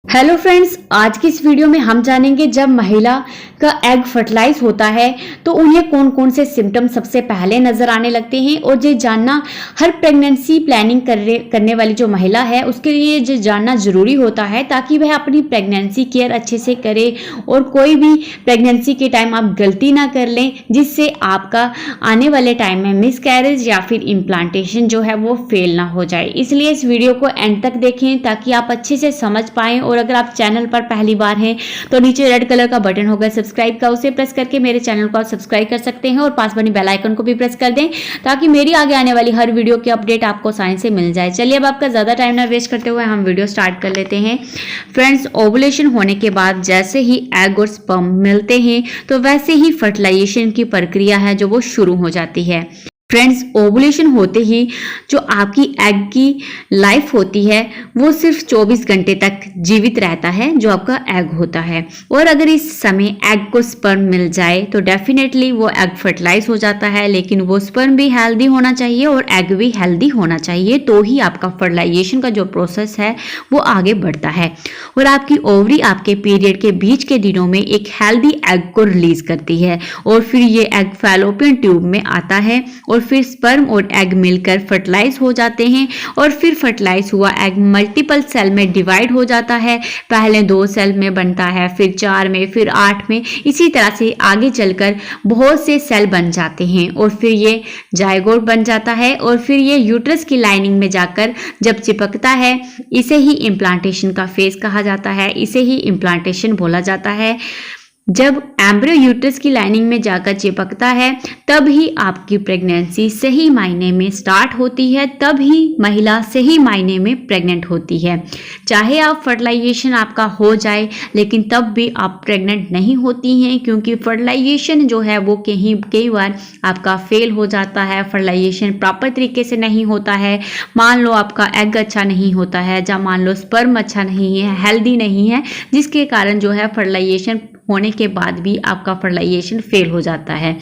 Hello friends, आज की इस वीडियो में हम जानेंगे जब महिला का एग फर्टिलाइज होता है तो उन्हें कौन कौन से सिम्टम सबसे पहले नजर आने लगते हैं। और ये जानना हर प्रेगनेंसी प्लानिंग करने वाली जो महिला है उसके लिए ये जानना जरूरी होता है ताकि वह अपनी प्रेगनेंसी केयर अच्छे से करे और कोई भी प्रेगनेंसी के टाइम आप गलती ना कर लें जिससे आपका आने वाले टाइम में मिसकैरेज या फिर इम्प्लांटेशन जो है वो फेल ना हो जाए। इसलिए इस वीडियो को एंड तक देखें ताकि आप अच्छे से समझ पाएं। और अगर आप चैनल पर पहली बार हैं तो नीचे रेड कलर का बटन होगा सब्सक्राइब का, उसे प्रेस करके मेरे चैनल को आप सब्सक्राइब कर सकते हैं और पास बनी बेल आइकन को भी प्रेस कर दें ताकि मेरी आगे आने वाली हर वीडियो की अपडेट आपको आसानी से मिल जाए। चलिए अब आपका ज्यादा टाइम ना वेस्ट करते हुए हम वीडियो स्टार्ट कर लेते हैं। फ्रेंड्स, ओवुलेशन होने के बाद जैसे ही एग और स्पर्म मिलते हैं तो वैसे ही फर्टिलाइजेशन की प्रक्रिया है जो वो शुरू हो जाती है। फ्रेंड्स, ओवुलेशन होते ही जो आपकी एग की लाइफ होती है वो सिर्फ 24 घंटे तक जीवित रहता है जो आपका एग होता है। और अगर इस समय एग को स्पर्म मिल जाए तो डेफिनेटली वो एग फर्टिलाइज हो जाता है, लेकिन वो स्पर्म भी हेल्दी होना चाहिए और एग भी हेल्दी होना चाहिए तो ही आपका फर्टिलाइजेशन का जो प्रोसेस है वो आगे बढ़ता है। और आपकी ओवरी आपके पीरियड के बीच के दिनों में एक हेल्दी एग को रिलीज करती है और फिर ये एग फैलोपियन ट्यूब में आता है और फिर स्पर्म और एग मिलकर फर्टिलाइज हो जाते हैं। और फिर फर्टिलाइज हुआ एग मल्टीपल सेल में डिवाइड हो जाता है। पहले 2 सेल में बनता है, फिर 4 में, फिर 8 में, इसी तरह से आगे चलकर बहुत से सेल बन जाते हैं और फिर ये जायगोट बन जाता है और फिर ये यूट्रस की लाइनिंग में जाकर जब चिपकता है इसे ही इम्प्लांटेशन का फेज कहा जाता है, इसे ही इम्प्लांटेशन बोला जाता है। जब एम्ब्रियो यूट्रस की लाइनिंग में जाकर चिपकता है तब ही आपकी प्रेगनेंसी सही मायने में स्टार्ट होती है, तब ही महिला सही मायने में प्रेग्नेंट होती है। चाहे आप फर्टिलाइजेशन आपका हो जाए लेकिन तब भी आप प्रेग्नेंट नहीं होती हैं क्योंकि फर्टिलाइजेशन जो है वो कई बार आपका फेल हो जाता है। फर्टिलाइजेशन प्रॉपर तरीके से नहीं होता है। मान लो आपका एग अच्छा नहीं होता है, या मान लो स्पर्म अच्छा नहीं है, हेल्दी नहीं है, जिसके कारण जो है फर्टिलाइजेशन होने के बाद भी आपका फर्टिलाइजेशन फेल हो जाता है।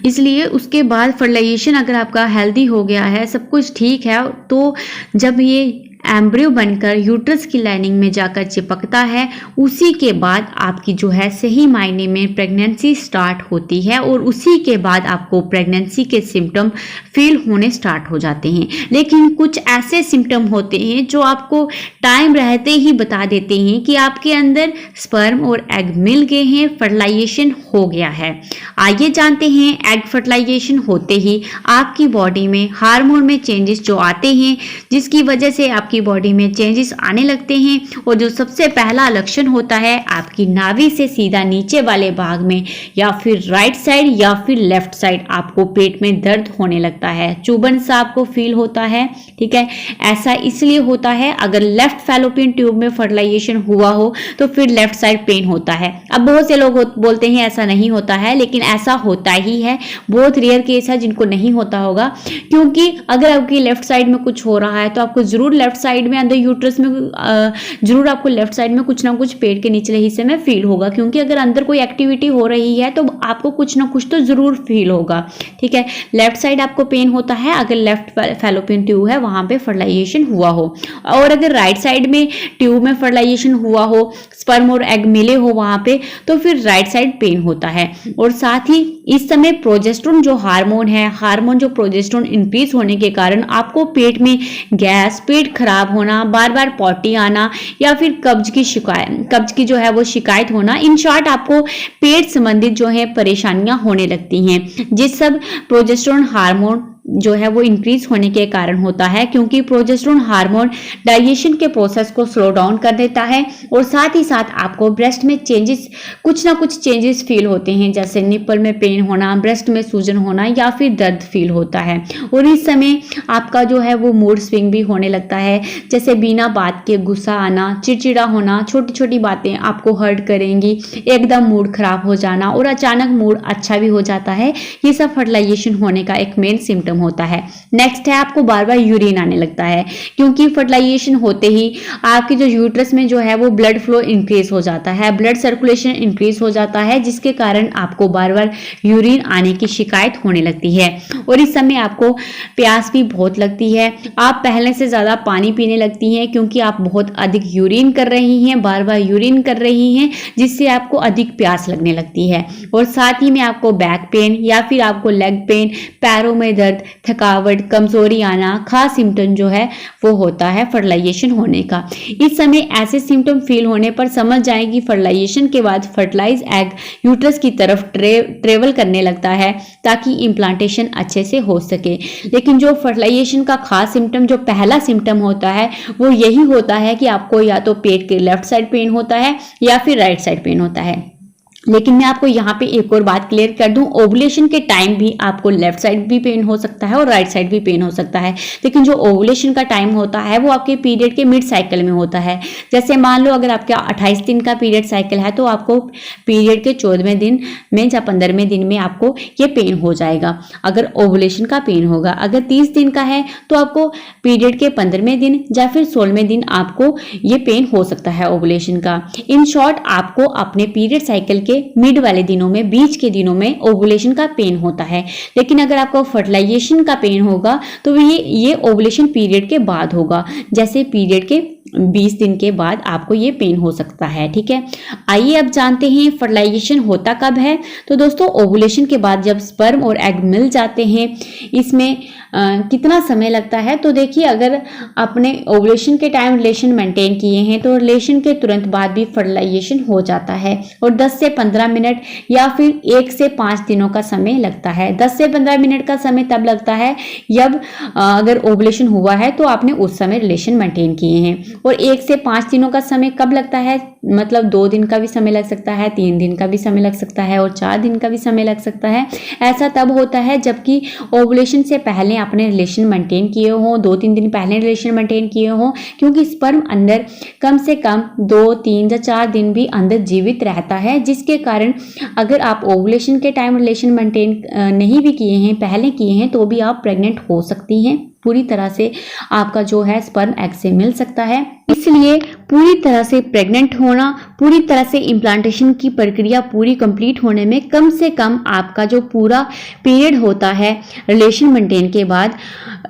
इसलिए उसके बाद फर्टिलाइजेशन अगर आपका हेल्दी हो गया है, सब कुछ ठीक है, तो जब ये एम्ब्रियो बनकर यूट्रस की लाइनिंग में जाकर चिपकता है उसी के बाद आपकी जो है सही मायने में प्रेगनेंसी स्टार्ट होती है और उसी के बाद आपको प्रेगनेंसी के सिम्टम फील होने स्टार्ट हो जाते हैं। लेकिन कुछ ऐसे सिम्टम होते हैं जो आपको टाइम रहते ही बता देते हैं कि आपके अंदर स्पर्म और एग मिल गए हैं, फर्टिलाइजेशन हो गया है। आइए जानते हैं एग फर्टिलाइजेशन होते ही आपकी बॉडी में हार्मोन में चेंजेस जो आते हैं जिसकी वजह से आपकी बॉडी में चेंजेस आने लगते हैं। और जो सबसे पहला लक्षण होता है आपकी नाभि से सीधा नीचे वाले भाग में या फिर राइट साइड या फिर लेफ्ट साइड आपको पेट में दर्द होने लगता है, चुभन सा आपको फील होता है। ठीक है, ऐसा इसलिए होता है अगर लेफ्ट फैलोपियन ट्यूब में फर्टिलाइजेशन हुआ हो तो फिर लेफ्ट साइड पेन होता है। अब बहुत से लोग बोलते हैं ऐसा नहीं होता है, लेकिन ऐसा होता ही है। बहुत रेयर केस है जिनको नहीं होता होगा, क्योंकि अगर आपकी लेफ्ट साइड में कुछ हो रहा है तो आपको जरूर लेफ्ट साइड में अंदर यूट्रस में जरूर आपको लेफ्ट साइड में कुछ ना कुछ पेट के निचले हिस्से में फील होगा, क्योंकि अगर अंदर कोई एक्टिविटी हो रही है तो आपको कुछ ना कुछ तो जरूर फील होगा। ठीक है, लेफ्ट साइड आपको पेन होता है अगर लेफ्ट फैलोपियन ट्यूब है वहां पे फर्टिलाइजेशन हुआ हो, और अगर राइट साइड में ट्यूब में फर्टिलाइजेशन हुआ हो, स्पर्म और एग मिले हो वहां पे, तो फिर राइट साइड पेन होता है। और साथ ही इस समय प्रोजेस्टेरोन जो हार्मोन है, हार्मोन जो प्रोजेस्टेरोन इंक्रीज होने के कारण आपको पेट में गैस, पेट खराब होना, बार बार पॉटी आना या फिर कब्ज की जो है वो शिकायत होना, इन शॉर्ट आपको पेट संबंधित जो है परेशानियां होने लगती हैं। जिस सब प्रोजेस्टेरोन हार्मोन जो है वो इंक्रीज होने के कारण होता है, क्योंकि प्रोजेस्टेरोन हार्मोन डाइजेशन के प्रोसेस को स्लो डाउन कर देता है और साथ ही साथ आपको ब्रेस्ट में चेंजेस, कुछ ना कुछ चेंजेस फील होते हैं, जैसे निप्पल में पेन होना, ब्रेस्ट में सूजन होना या फिर दर्द फील होता है। और इस समय आपका जो है वो मूड स्विंग भी होने लगता है, जैसे बिना बात के गुस्सा आना, चिड़चिड़ा होना, छोटी छोटी बातें आपको हर्ट करेंगी, एकदम मूड खराब हो जाना और अचानक मूड अच्छा भी हो जाता है। ये सब फर्टिलाइजेशन होने का एक मेन सिम्टम होता है। नेक्स्ट है आपको बार बार यूरिन आने लगता है, क्योंकि फर्टिलाइजेशन होते ही आपके जो यूट्रस में जो है वो ब्लड फ्लो इंक्रीज हो जाता है, ब्लड सर्कुलेशन इंक्रीज हो जाता है, जिसके कारण आपको बार बार यूरिन आने की शिकायत होने लगती है। और इस समय आपको प्यास भी बहुत लगती है, आप पहले से ज्यादा पानी पीने लगती हैं, क्योंकि आप बहुत अधिक यूरिन कर रही हैं, बार बार यूरिन कर रही हैं, जिससे आपको अधिक प्यास लगने लगती है। और साथ ही में आपको बैक पेन या फिर आपको लेग पेन, पैरों में दर्द, थकावट, कमजोरी आना, खास सिम्टम जो है वो होता है फर्टिलाइजेशन होने का। इस समय ऐसे सिम्टम फील होने पर समझ जाएं कि फर्टिलाइजेशन के बाद फर्टिलाइज एग यूट्रस की तरफ ट्रेवल करने लगता है, ताकि इम्प्लांटेशन अच्छे से हो सके। लेकिन जो फर्टिलाइजेशन का खास सिम्टम, जो पहला सिम्टम होता है, वो यही होता है कि आपको या तो पेट के लेफ्ट साइड पेन होता है या फिर राइट साइड पेन होता है। लेकिन मैं आपको यहाँ पे एक और बात क्लियर कर दूं, ओवुलेशन के टाइम भी आपको लेफ्ट साइड भी पेन हो सकता है और राइट साइड भी पेन हो सकता है। लेकिन जो ओवुलेशन का टाइम होता है वो आपके पीरियड के मिड साइकिल में होता है। जैसे मान लो अगर आपका 28 दिन का पीरियड साइकिल है, तो आपको पीरियड के 14वें दिन में या 15वें दिन में आपको ये पेन हो जाएगा, अगर ओवुलेशन का पेन होगा। अगर 30 दिन का है तो आपको पीरियड के 15वें दिन या फिर 16वें दिन आपको ये पेन हो सकता है ओवुलेशन का। इन शॉर्ट, आपको अपने पीरियड साइकिल के मिड वाले दिनों में, बीच के दिनों में ओवुलेशन का पेन होता है। लेकिन अगर आपको फर्टिलाइजेशन का पेन होगा तो ये ओवुलेशन पीरियड के बाद होगा, जैसे पीरियड के 20 दिन के बाद आपको ये पेन हो सकता है। ठीक है, आइए अब जानते हैं फर्टिलाइजेशन होता कब है। तो दोस्तों, ओवुलेशन के बाद जब स्पर्म और एग मिल जाते हैं, इसमें कितना समय लगता है। तो देखिए, अगर आपने ओवुलेशन के टाइम रिलेशन मेंटेन किए हैं तो रिलेशन के तुरंत बाद भी फर्टिलाइजेशन हो जाता है, और 10 से 15 मिनट या फिर 1 से 5 दिनों का समय लगता है। 10 से 15 मिनट का समय तब लगता है जब अगर ओवुलेशन हुआ है तो आपने उस समय रिलेशन मेंटेन किए हैं। और 1 से 5 दिनों का समय कब लगता है, मतलब 2 दिन का भी समय लग सकता है, 3 दिन का भी समय लग सकता है और 4 दिन का भी समय लग सकता है। ऐसा तब होता है जबकि ओवुलेशन से पहले आपने रिलेशन मेंटेन किए हो, 2-3 दिन पहले रिलेशन मेंटेन किए हो, क्योंकि स्पर्म अंदर कम से कम 2, 3 या 4 दिन भी अंदर जीवित रहता है, जिसके कारण अगर आप ओवुलेशन के टाइम रिलेशन मेंटेन नहीं भी किए हैं, पहले किए हैं, तो भी आप प्रेग्नेंट हो सकती हैं। पूरी तरह से आपका जो है स्पर्म एग से मिल सकता है। इसलिए पूरी तरह से प्रेग्नेंट होना, पूरी तरह से इम्प्लांटेशन की प्रक्रिया पूरी कंप्लीट होने में कम से कम आपका जो पूरा पीरियड होता है रिलेशन मेंटेन के बाद,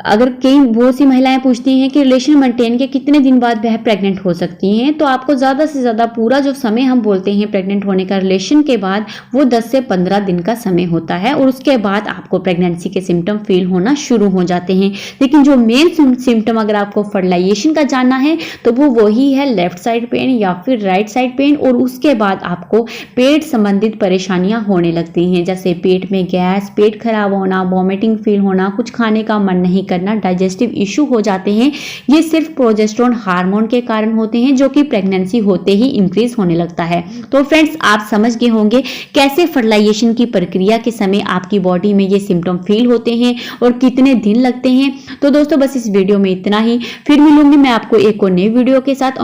अगर कई बहुत सी महिलाएं पूछती हैं कि रिलेशन मेंटेन के कितने दिन बाद वह प्रेग्नेंट हो सकती हैं, तो आपको ज़्यादा से ज़्यादा पूरा जो समय हम बोलते हैं प्रेग्नेंट होने का रिलेशन के बाद, वो 10 से 15 दिन का समय होता है, और उसके बाद आपको प्रेगनेंसी के सिम्टम फील होना शुरू हो जाते हैं। लेकिन जो मेन सिम्टम अगर आपको फर्टिलाइजेशन का जानना है तो वो वही है लेफ्ट साइड पेन या फिर राइट साइड पेन, और उसके बाद आपको पेट संबंधित परेशानियां होने लगती हैं, जैसे पेट में गैस, पेट खराब होना, वॉमिटिंग फील होना, कुछ खाने का मन नहीं करना, डाइजेस्टिव इशू हो जाते हैं। ये सिर्फ प्रोजेस्टेरोन हार्मोन के कारण होते हैं, जो कि प्रेगनेंसी होते ही इंक्रीज होने लगता है। तो फ्रेंड्स, आप समझ गए होंगे कैसे फर्टिलाइजेशन की प्रक्रिया के समय आपकी बॉडी में ये सिम्टम फील होते हैं और कितने दिन लगते हैं। तो दोस्तों, बस इस वीडियो में इतना ही। फिर मिलूंगी मैं आपको एक और नई वीडियो के साथ।